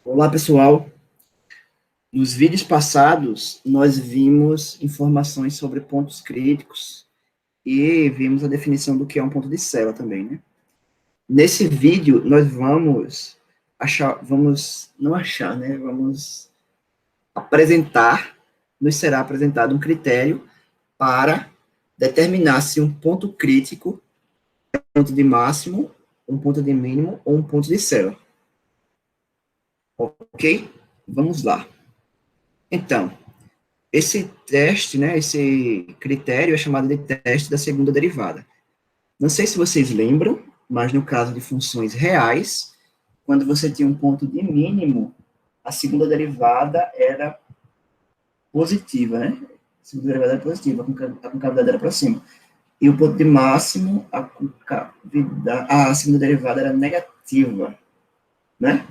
Olá, pessoal. Nos vídeos passados, nós vimos informações sobre pontos críticos e vimos a definição do que é um ponto de célula também, né? Nesse vídeo, nós vamos apresentar, nos será apresentado um critério para determinar se um ponto crítico é um ponto de máximo, um ponto de mínimo ou um ponto de célula. Ok? Vamos lá. Então, esse teste, né, esse critério é chamado de teste da segunda derivada. Não sei se vocês lembram, mas no caso de funções reais, quando você tinha um ponto de mínimo, a segunda derivada era positiva, né? A segunda derivada era positiva, a concavidade era para cima. E o ponto de máximo, a segunda derivada era negativa, né?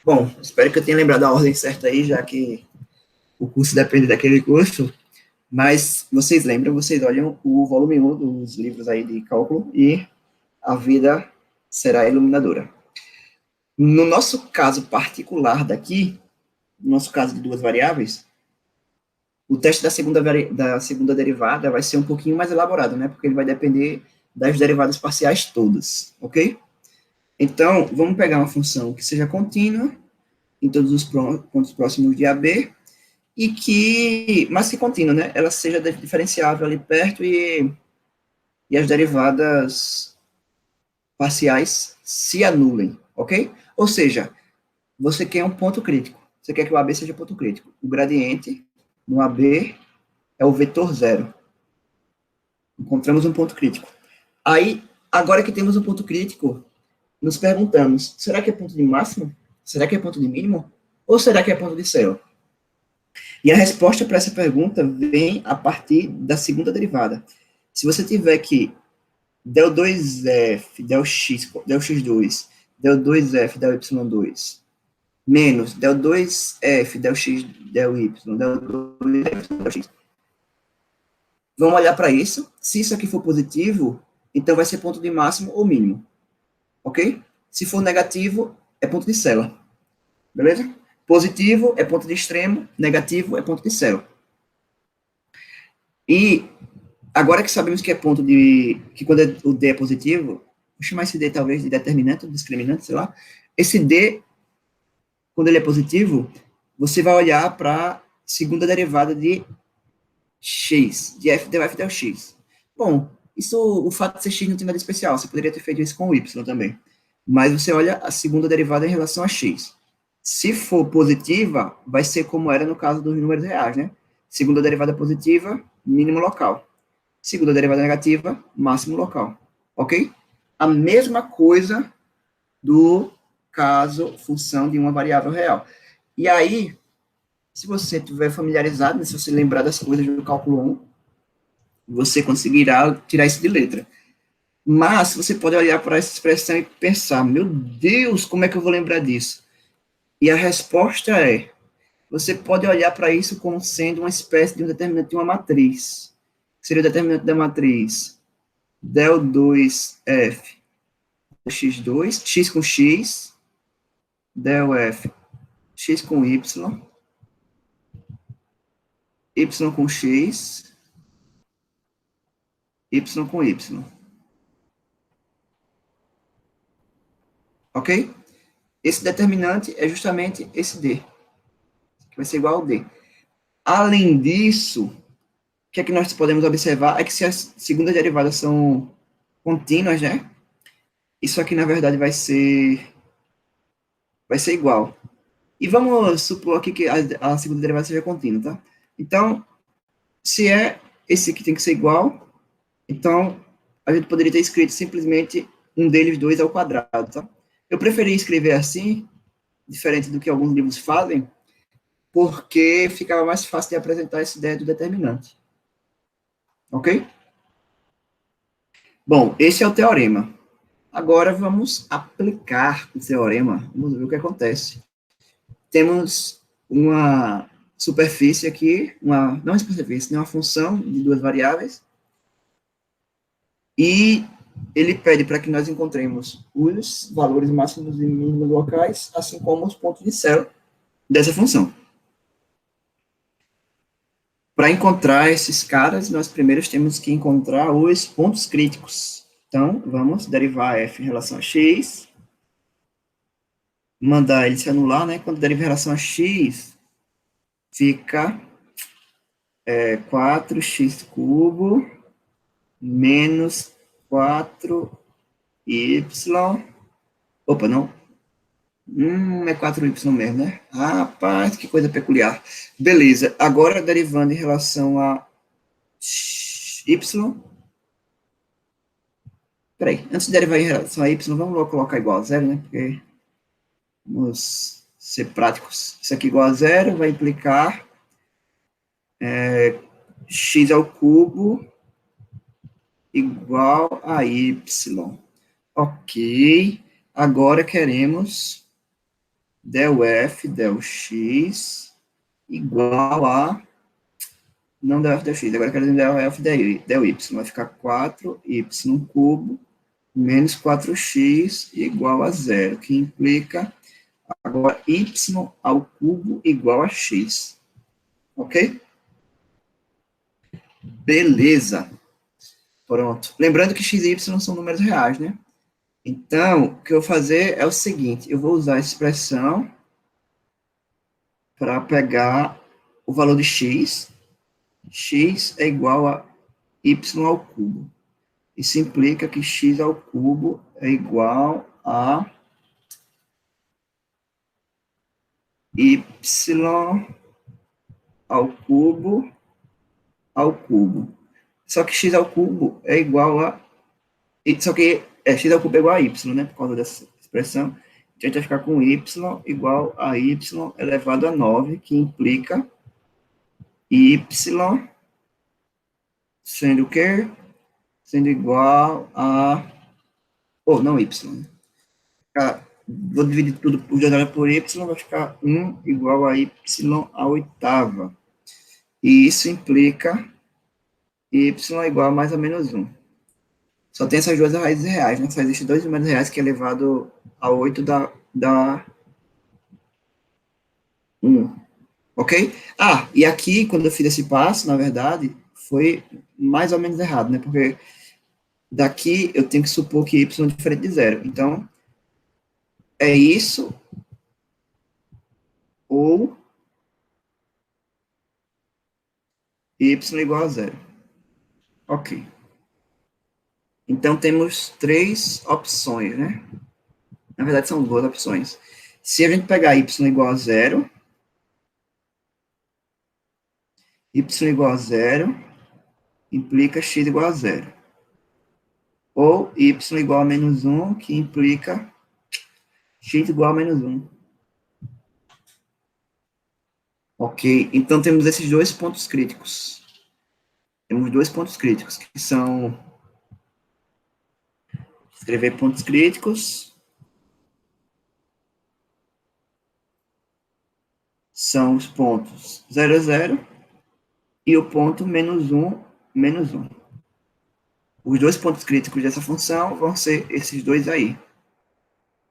Bom, espero que eu tenha lembrado a ordem certa aí, já que o curso depende daquele curso. Mas vocês lembram, vocês olham o volume 1 dos livros aí de cálculo e a vida será iluminadora. No nosso caso particular daqui, no nosso caso de duas variáveis, o teste da segunda derivada vai ser um pouquinho mais elaborado, né? Porque ele vai depender das derivadas parciais todas, ok? Então, vamos pegar uma função que seja contínua em todos os pontos próximos de AB mas que contínua, né? Ela seja diferenciável ali perto e as derivadas parciais se anulem, ok? Ou seja, você quer um ponto crítico. Você quer que o AB seja ponto crítico. O gradiente no AB é o vetor zero. Encontramos um ponto crítico. Aí, agora que temos um ponto crítico, nos perguntamos, será que é ponto de máximo? Será que é ponto de mínimo? Ou será que é ponto de zero? E a resposta para essa pergunta vem a partir da segunda derivada. Se você tiver que del 2f, del x2, del 2f, del y2, menos del 2f, del x, del y, del 2f, del x. Vamos olhar para isso. Se isso aqui for positivo, então vai ser ponto de máximo ou mínimo. Ok? Se for negativo, é ponto de célula. Beleza? Positivo é ponto de extremo, negativo é ponto de célula. E agora que sabemos que é ponto de... que quando o D é positivo, vou chamar esse D talvez de determinante, discriminante, sei lá. Esse D, quando ele é positivo, você vai olhar para a segunda derivada de x, de f del f del x. Bom, isso, o fato de ser x não tem nada especial, você poderia ter feito isso com o y também. Mas você olha a segunda derivada em relação a x. Se for positiva, vai ser como era no caso dos números reais, né? Segunda derivada positiva, mínimo local. Segunda derivada negativa, máximo local. Ok? A mesma coisa do caso função de uma variável real. E aí, se você estiver familiarizado, né, se você lembrar das coisas do cálculo 1, você conseguirá tirar isso de letra. Mas você pode olhar para essa expressão e pensar, meu Deus, como é que eu vou lembrar disso? E a resposta é, você pode olhar para isso como sendo uma espécie de um determinante de uma matriz. Seria o determinante da matriz del 2f x2, x com x, del f, x com y, y com x, y com y. Ok? Esse determinante é justamente esse D, que vai ser igual ao D. Além disso, o que é que nós podemos observar é que se as segundas derivadas são contínuas, né? Isso aqui, na verdade, vai ser igual. E vamos supor aqui que a segunda derivada seja contínua, tá? Então, se é esse aqui tem que ser igual, então a gente poderia ter escrito simplesmente um deles dois ao quadrado, tá? Eu preferi escrever assim, diferente do que alguns livros fazem, porque ficava mais fácil de apresentar essa ideia do determinante. Ok? Bom, esse é o teorema. Agora vamos aplicar o teorema, vamos ver o que acontece. Temos uma superfície aqui, não uma superfície, uma função de duas variáveis, e ele pede para que nós encontremos os valores máximos e mínimos locais, assim como os pontos de céu dessa função. Para encontrar esses caras, nós primeiro temos que encontrar os pontos críticos. Então, vamos derivar f em relação a x, mandar ele se anular, né? Quando derivar em relação a x, fica 4x cubo menos 4y. Opa, não. É 4y mesmo, né? Rapaz, que coisa peculiar. Beleza, agora derivando em relação a y. Peraí, antes de derivar em relação a y, vamos logo colocar igual a zero, né? Porque vamos ser práticos. Isso aqui igual a zero vai implicar x ao cubo igual a y. Ok. Agora queremos del f, del x igual a... Não del f, del x. Agora queremos del f, del y. Vai ficar 4y cubo menos 4x igual a zero, que implica agora y ao cubo igual a x. Ok? Beleza. Pronto. Lembrando que x e y são números reais, né? Então, o que eu vou fazer é o seguinte, eu vou usar a expressão para pegar o valor de x. X é igual a y ao cubo. Isso implica que x ao cubo é igual a y ao cubo ao cubo. Só que x ao cubo é igual a... Só que x ao cubo é igual a y, né? Por causa dessa expressão. Então, a gente vai ficar com y igual a y elevado a 9, que implica y sendo o quê? Sendo igual a... Ou, não y. Vou dividir tudo por jornada por y, vai ficar 1 igual a y à oitava. E isso implica y igual a mais ou menos 1. Só tem essas duas raízes reais, né? Só existe dois números reais que é elevado a 8 dá 1. Ok? Ah, e aqui, quando eu fiz esse passo, na verdade, foi mais ou menos errado, né? Porque daqui eu tenho que supor que y é diferente de zero. Então, é isso ou y igual a zero. Ok. Então, temos três opções, né? Na verdade, são duas opções. Se a gente pegar y igual a zero, y igual a zero implica x igual a zero. Ou y igual a menos 1, que implica x igual a menos 1. Ok, então temos esses dois pontos críticos. Temos dois pontos críticos, que são... Escrever pontos críticos. São os pontos 0, 0 e o ponto menos 1, menos 1. Os dois pontos críticos dessa função vão ser esses dois aí.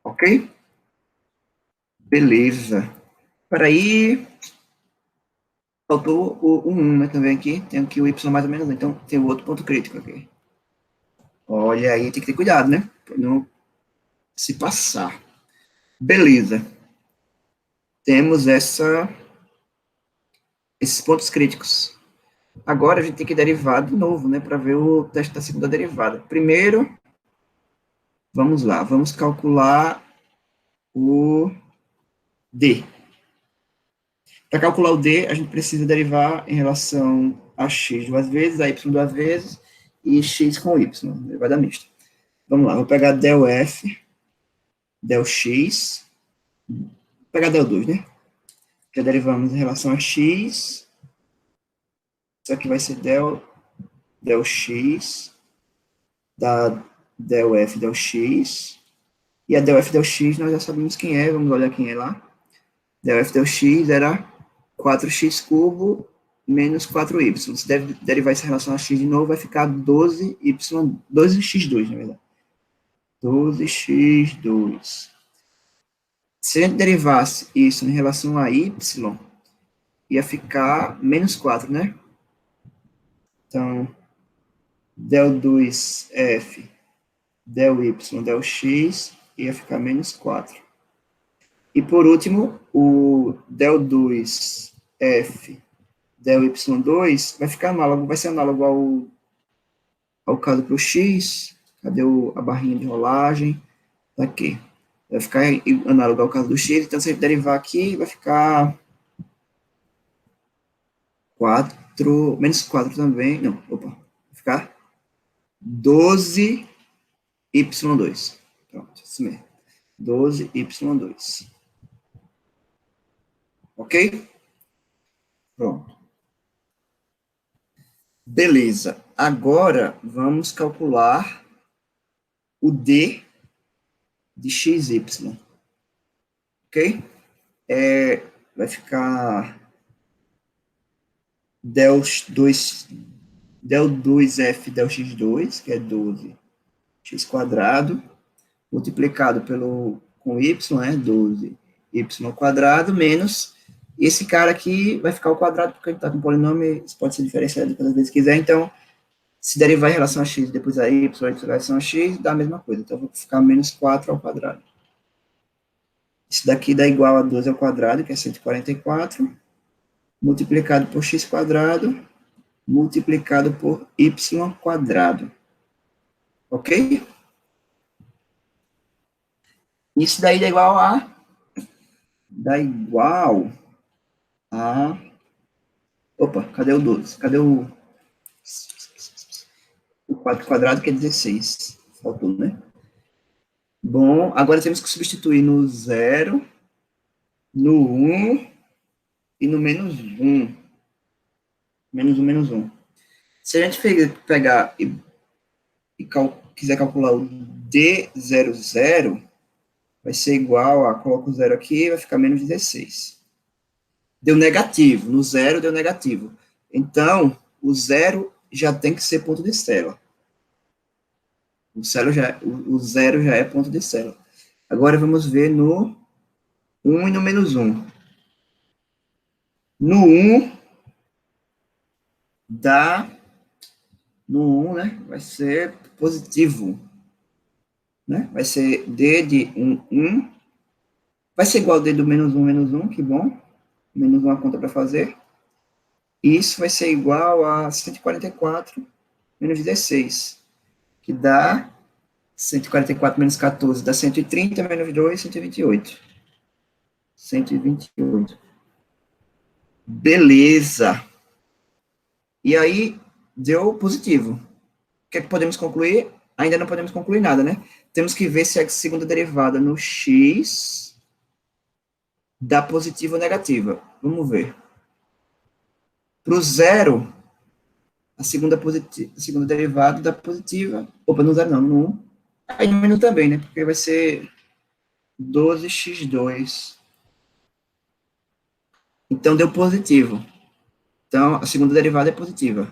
Ok? Beleza. Para aí, faltou o 1, né, também aqui. Tem aqui o y mais ou menos 1. Então, tem o outro ponto crítico aqui. Olha aí, tem que ter cuidado, né? Para não se passar. Beleza. Temos esses pontos críticos. Agora, a gente tem que derivar de novo, né? Para ver o teste da segunda derivada. Primeiro, vamos lá. Vamos calcular o D. Para calcular o D, a gente precisa derivar em relação a x duas vezes, a y duas vezes, e x com y, derivada mista. Vamos lá, vou pegar del f, del x, vou pegar del 2, né? Já derivamos em relação a x, isso aqui vai ser del x, da del f, del x, e a del f, del x nós já sabemos quem é, vamos olhar quem é lá. Del f, del x era 4x cubo menos 4y. Você deve derivar essa relação a x de novo, vai ficar 12x2, na verdade. 12x2. Se a gente derivasse isso em relação a y, ia ficar menos 4, né? Então, del 2f, del y, del x, ia ficar menos 4. E, por último, o del 2f, del y2, vai ficar análogo, vai ser análogo ao caso para o x. Cadê a barrinha de rolagem? Tá aqui. Vai ficar análogo ao caso do x, então se a gente derivar aqui, vai ficar 4, menos 4 também, não, opa, vai ficar 12y2. Pronto, isso mesmo. 12y2. Ok? Pronto. Beleza. Agora, vamos calcular o d de xy. Ok? Vai ficar del 2f del x2, que é 12x quadrado, multiplicado com y, né, 12y quadrado, menos esse cara aqui vai ficar ao quadrado, porque a gente está com polinômio, isso pode ser diferenciado quantas vezes quiser, então, se derivar em relação a x, depois a y, em relação a x, dá a mesma coisa, então vai ficar menos 4 ao quadrado. Isso daqui dá igual a 12 ao quadrado, que é 144, multiplicado por x quadrado, multiplicado por y quadrado. Ok? Isso daí dá igual a... Opa, cadê o 12? Cadê o 4 quadrado, que é 16? Faltou, né? Bom, agora temos que substituir no 0, no 1 e no menos 1. Menos 1, menos 1. Se a gente pegar e quiser calcular o D00, vai ser igual a, coloco o 0 aqui, vai ficar menos 16. Deu negativo, no 0 deu negativo. Então, o 0 já tem que ser ponto de célula. O 0 já é ponto de célula. Agora vamos ver no 1 e no menos 1. No 1, no 1, né, vai ser positivo. Né? Vai ser D de 1, 1. Vai ser igual a D do menos 1, que bom. Menos 1 a conta para fazer. E isso vai ser igual a 144 menos 16, que dá 144 menos 14, dá 130, menos 2, 128. 128. Beleza. E aí, deu positivo. O que é que podemos concluir? Ainda não podemos concluir nada, né? Temos que ver se a segunda derivada no x dá positiva ou negativa. Vamos ver. Para o 0, a segunda derivada dá positiva. Opa, no 0 não, no 1. Aí no menos também, né? Porque vai ser 12x2. Então, deu positivo. Então, a segunda derivada é positiva.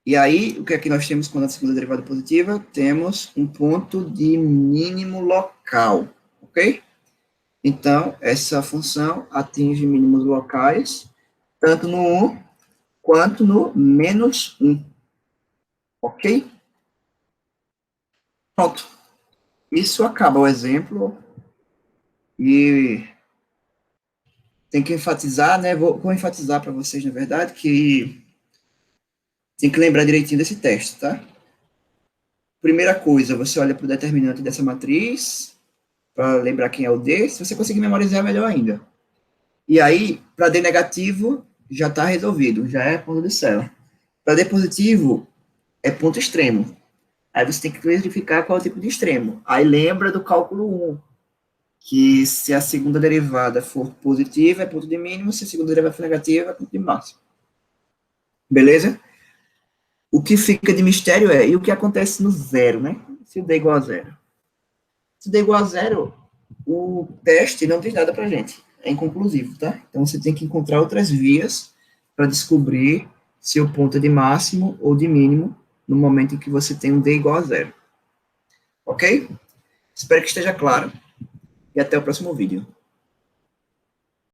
E aí, o que é que nós temos quando a segunda derivada é positiva? Temos um ponto de mínimo local, ok? Então, essa função atinge mínimos locais, tanto no 1 quanto no menos 1, ok? Pronto. Isso acaba o exemplo. E tem que enfatizar, né? Vou enfatizar para vocês, na verdade, que tem que lembrar direitinho desse teste, tá? Primeira coisa, você olha para o determinante dessa matriz, para lembrar quem é o D. Se você conseguir memorizar, é melhor ainda. E aí, para D negativo, já está resolvido, já é ponto de célula. Para D positivo, é ponto extremo. Aí você tem que verificar qual é o tipo de extremo. Aí lembra do cálculo 1, que se a segunda derivada for positiva, é ponto de mínimo, se a segunda derivada for negativa, é ponto de máximo. Beleza? O que fica de mistério é, e o que acontece no 0, né? Se o D é igual a 0. Se o D é igual a 0, o teste não diz nada pra gente. É inconclusivo, tá? Então, você tem que encontrar outras vias para descobrir se o ponto é de máximo ou de mínimo no momento em que você tem um D igual a zero. Ok? Espero que esteja claro e até o próximo vídeo.